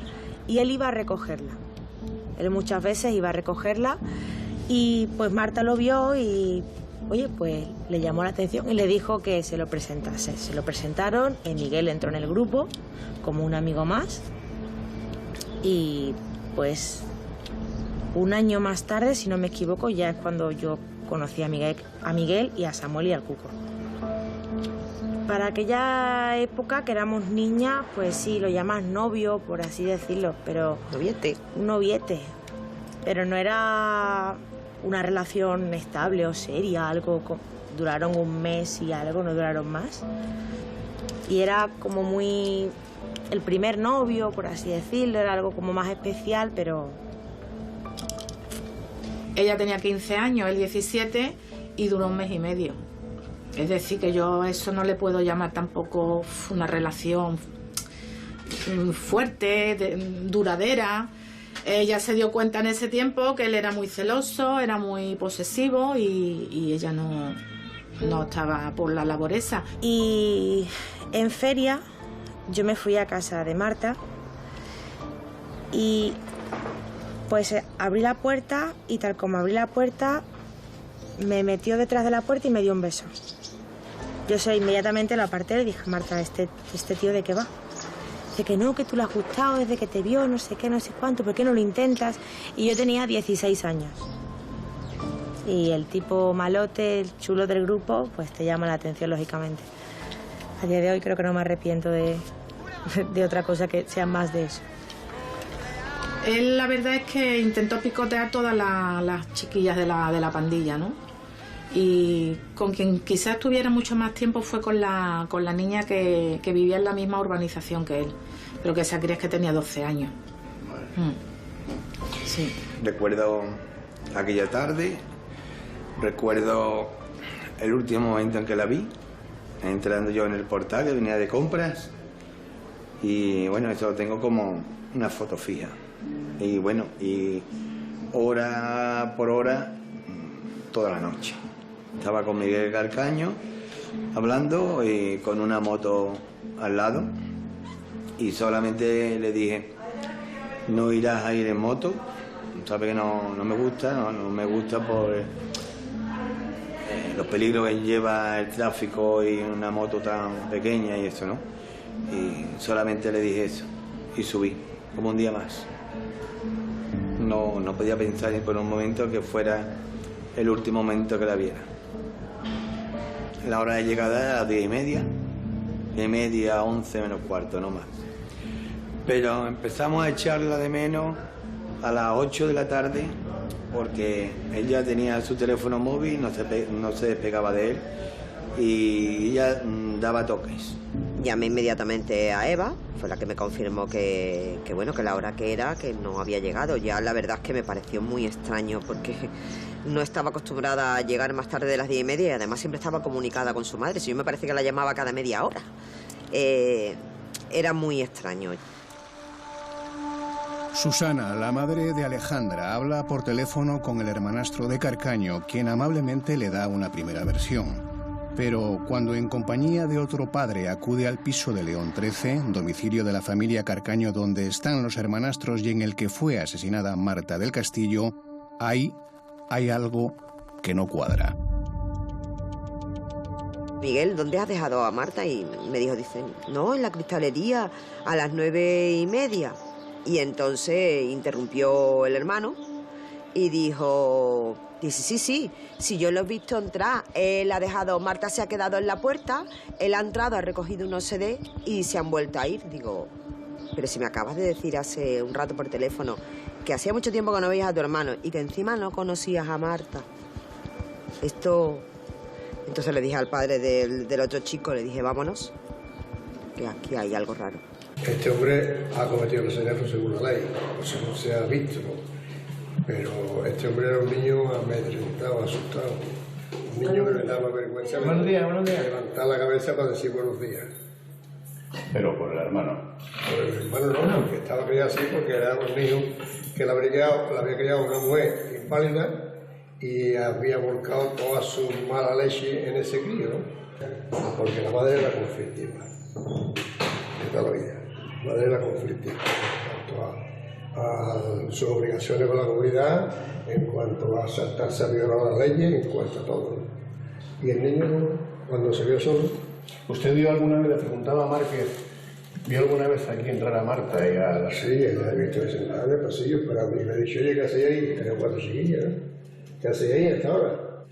y él iba a recogerla. Él muchas veces iba a recogerla y pues Marta lo vio y, oye, pues le llamó la atención y le dijo que se lo presentase. Se lo presentaron y Miguel entró en el grupo como un amigo más, y pues un año más tarde, si no me equivoco, ya es cuando yo conocí a Miguel y a Samuel y al Cuco. Para aquella época, que éramos niñas, pues sí, lo llamas novio, por así decirlo, pero... Noviete. Un noviete. Pero no era una relación estable o seria, algo... Duraron un mes y algo, no duraron más. Y era como muy... El primer novio, por así decirlo, era algo como más especial, pero... Ella tenía 15 años, él 17, y duró un mes y medio. Es decir, que yo eso no le puedo llamar tampoco una relación fuerte, duradera. Ella se dio cuenta en ese tiempo que él era muy celoso, era muy posesivo, y ella no estaba por la labor esa. Y en feria yo me fui a casa de Marta y pues abrí la puerta, y tal como abrí la puerta me metió detrás de la puerta y me dio un beso. Yo inmediatamente lo aparté y le dije: Marta, ¿este tío de qué va? Dice que no, que tú le has gustado desde que te vio, no sé qué, no sé cuánto, ¿por qué no lo intentas? Y yo tenía 16 años. Y el tipo malote, el chulo del grupo, pues te llama la atención, lógicamente. A día de hoy creo que no me arrepiento de otra cosa que sea más de eso. Él, la verdad es que intentó picotear todas las chiquillas de la pandilla, ¿no? Y con quien quizás tuviera mucho más tiempo fue con la niña que vivía en la misma urbanización que él, pero que esa creía que tenía 12 años. Sí. Recuerdo aquella tarde, recuerdo el último momento en que la vi, entrando yo en el Portal, que venía de compras, y bueno, eso lo tengo como una foto fija. Y bueno, y hora por hora, toda la noche. Estaba con Miguel Carcaño hablando, y con una moto al lado, y solamente le dije: no irás a ir en moto, sabes que no me gusta, no me gusta por los peligros que lleva el tráfico y una moto tan pequeña y eso, ¿no? Y solamente le dije eso y subí, como un día más. No podía pensar ni por un momento que fuera el último momento que la viera. La hora de llegada era a las 10:30, 10:30, 11 menos cuarto, no más. Pero empezamos a echarla de menos a las 8 de la tarde, porque ella tenía su teléfono móvil, no se despegaba de él, y ella daba toques. Llamé inmediatamente a Eva, fue la que me confirmó que la hora que era, que no había llegado. Ya la verdad es que me pareció muy extraño porque no estaba acostumbrada a llegar más tarde de las 10:30 y además siempre estaba comunicada con su madre. Si yo me parece que la llamaba cada media hora. Era muy extraño. Susana, la madre de Alejandra, habla por teléfono con el hermanastro de Carcaño, quien amablemente le da una primera versión. Pero cuando en compañía de otro padre acude al piso de León 13, domicilio de la familia Carcaño donde están los hermanastros y en el que fue asesinada Marta del Castillo, ahí hay algo que no cuadra. Miguel, ¿dónde has dejado a Marta? Y me dijo, no, en la cristalería, a las 9:30. Y entonces interrumpió el hermano y dijo, sí, yo lo he visto entrar, él ha dejado, Marta se ha quedado en la puerta, él ha entrado, ha recogido unos CD y se han vuelto a ir. Digo, pero si me acabas de decir hace un rato por teléfono que hacía mucho tiempo que no veías a tu hermano y que encima no conocías a Marta. Entonces le dije al padre del otro chico, le dije, vámonos, que aquí hay algo raro. Este hombre ha cometido el asesinato según la ley, según se ha visto, pero este hombre era un niño amedrentado, asustado, un niño que le daba vergüenza levantar la cabeza para decir buenos días. Pero por el hermano. Por el hermano no, porque estaba criado así porque era un niño que la había criado una mujer inválida y había volcado toda su mala leche en ese crío, ¿no? Porque la madre era conflictiva, de toda la vida. La madre era conflictiva en cuanto a sus obligaciones con la comunidad, en cuanto a saltarse a violar las leyes, en cuanto a todo. Y el niño, cuando se vio solo... ¿Usted vio alguna vez, le preguntaba a Márquez, vio alguna vez aquí entrar a Marta y a la... Sí, la he visto sentada en el pasillo esperando y me ha dicho, oye, ¿qué hacéis ahí? Tenía 4 chiquillas, ¿no? ¿Qué hacéis ahí hasta ahora?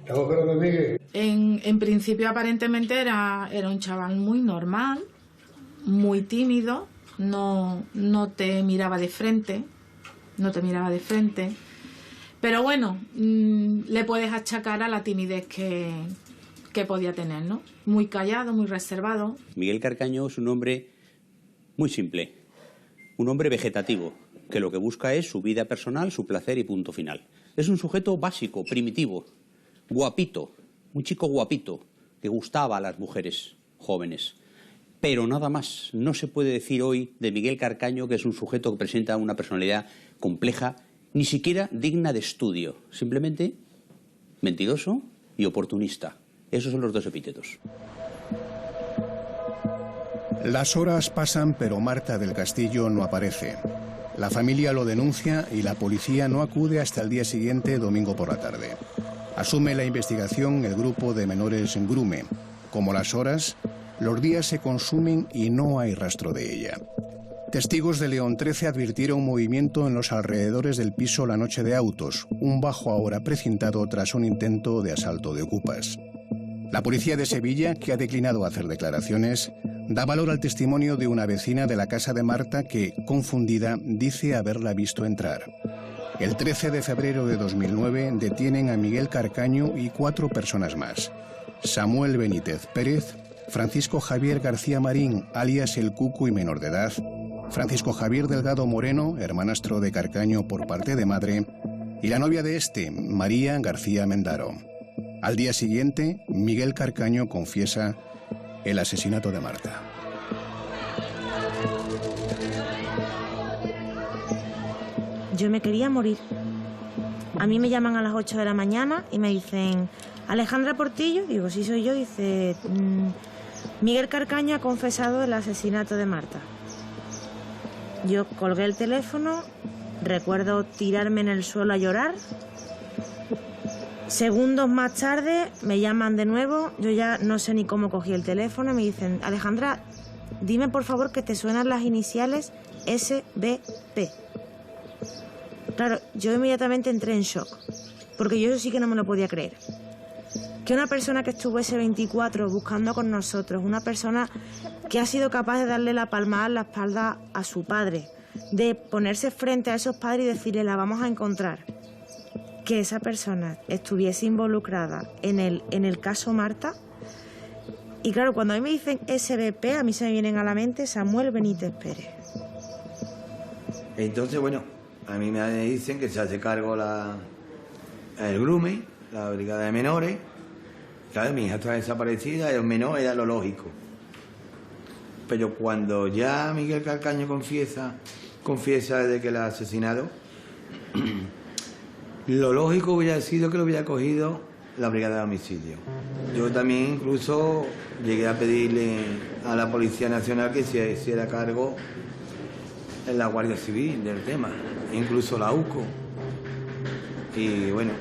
¿Estamos esperando a Miguel? En principio aparentemente era un chaval muy normal, muy tímido, no te miraba de frente, pero bueno, le puedes achacar a la timidez que podía tener, ¿no? Muy callado, muy reservado. Miguel Carcaño es un hombre muy simple, un hombre vegetativo, que lo que busca es su vida personal, su placer y punto final. Es un sujeto básico, primitivo, guapito, un chico guapito, que gustaba a las mujeres jóvenes. Pero nada más, no se puede decir hoy de Miguel Carcaño que es un sujeto que presenta una personalidad compleja, ni siquiera digna de estudio, simplemente mentiroso y oportunista. Esos son los dos epítetos. Las horas pasan, pero Marta del Castillo no aparece. La familia lo denuncia y la policía no acude hasta el día siguiente, domingo por la tarde. Asume la investigación el grupo de menores Grume. Como las horas, los días se consumen y no hay rastro de ella. Testigos de León 13 advirtieron movimiento en los alrededores del piso La Noche de Autos, un bajo ahora precintado tras un intento de asalto de ocupas. La policía de Sevilla, que ha declinado hacer declaraciones, da valor al testimonio de una vecina de la casa de Marta que, confundida, dice haberla visto entrar. El 13 de febrero de 2009 detienen a Miguel Carcaño y 4 personas más. Samuel Benítez Pérez, Francisco Javier García Marín, alias El Cucu y menor de edad, Francisco Javier Delgado Moreno, hermanastro de Carcaño por parte de madre, y la novia de este, María García Mendaro. Al día siguiente, Miguel Carcaño confiesa el asesinato de Marta. Yo me quería morir. A mí me llaman a las 8 de la mañana y me dicen, Alejandra Portillo, digo, sí soy yo, dice, Miguel Carcaño ha confesado el asesinato de Marta. Yo colgué el teléfono, recuerdo tirarme en el suelo a llorar. Segundos más tarde me llaman de nuevo, yo ya no sé ni cómo cogí el teléfono, me dicen, Alejandra, dime por favor que te suenan las iniciales SBP. Claro, yo inmediatamente entré en shock, porque yo eso sí que no me lo podía creer. Que una persona que estuvo ese 24 buscando con nosotros, una persona que ha sido capaz de darle la palmada en la espalda a su padre, de ponerse frente a esos padres y decirle, la vamos a encontrar, que esa persona estuviese involucrada en el caso Marta, Y claro, cuando a mí me dicen SBP, a mí se me vienen a la mente Samuel Benítez Pérez. Entonces, bueno, a mí me dicen que se hace cargo el GRUME, la Brigada de Menores. Claro, mi hija está desaparecida, el menor era lo lógico. Pero cuando ya Miguel Calcaño confiesa de que la ha asesinado, lo lógico hubiera sido que lo hubiera cogido la Brigada de Homicidio. Yo también incluso llegué a pedirle a la Policía Nacional que se hiciera cargo en la Guardia Civil del tema, incluso la UCO. Y bueno,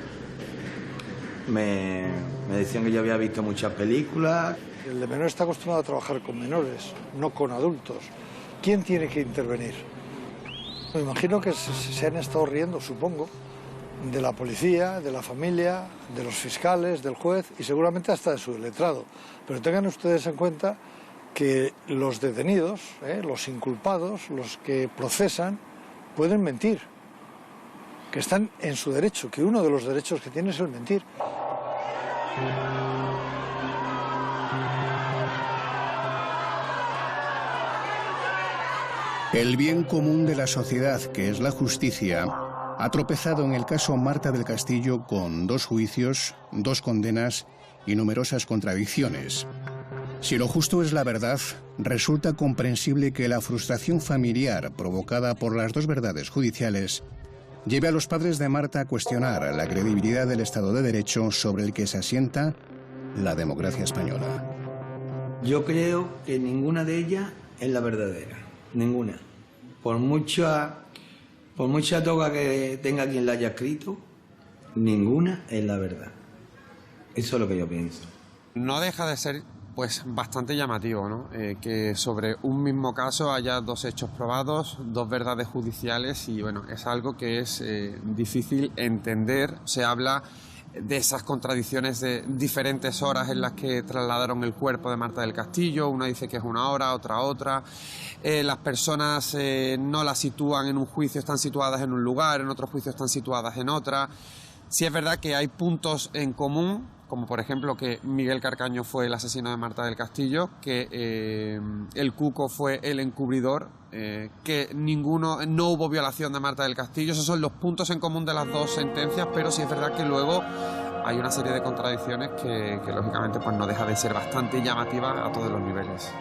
me decían que yo había visto muchas películas. El de menor está acostumbrado a trabajar con menores, no con adultos. ¿Quién tiene que intervenir? Me imagino que se han estado riendo, supongo, de la policía, de la familia, de los fiscales, del juez y seguramente hasta de su letrado. Pero tengan ustedes en cuenta que los detenidos, los inculpados, los que procesan, pueden mentir, que están en su derecho, que uno de los derechos que tiene es el mentir. El bien común de la sociedad, que es la justicia, ha tropezado en el caso Marta del Castillo con 2 juicios, 2 condenas y numerosas contradicciones. Si lo justo es la verdad, resulta comprensible que la frustración familiar provocada por las 2 verdades judiciales lleve a los padres de Marta a cuestionar la credibilidad del Estado de Derecho sobre el que se asienta la democracia española. Yo creo que ninguna de ellas es la verdadera, ninguna. Por mucha toga que tenga quien la haya escrito, ninguna es la verdad. Eso es lo que yo pienso. No deja de ser pues bastante llamativo, ¿no? Que sobre un mismo caso haya 2 hechos probados, 2 verdades judiciales y bueno, es algo que es difícil entender. Se habla de esas contradicciones de diferentes horas en las que trasladaron el cuerpo de Marta del Castillo. Una dice que es 1 hora, otra. Las personas no la sitúan en un juicio, están situadas en un lugar, en otro juicio están situadas en otra. Sí es verdad que hay puntos en común, como por ejemplo que Miguel Calcaño fue el asesino de Marta del Castillo, que el Cuco fue el encubridor, que no hubo violación de Marta del Castillo. Esos son los puntos en común de las 2 sentencias, pero sí es verdad que luego hay una serie de contradicciones que lógicamente pues no deja de ser bastante llamativa a todos los niveles.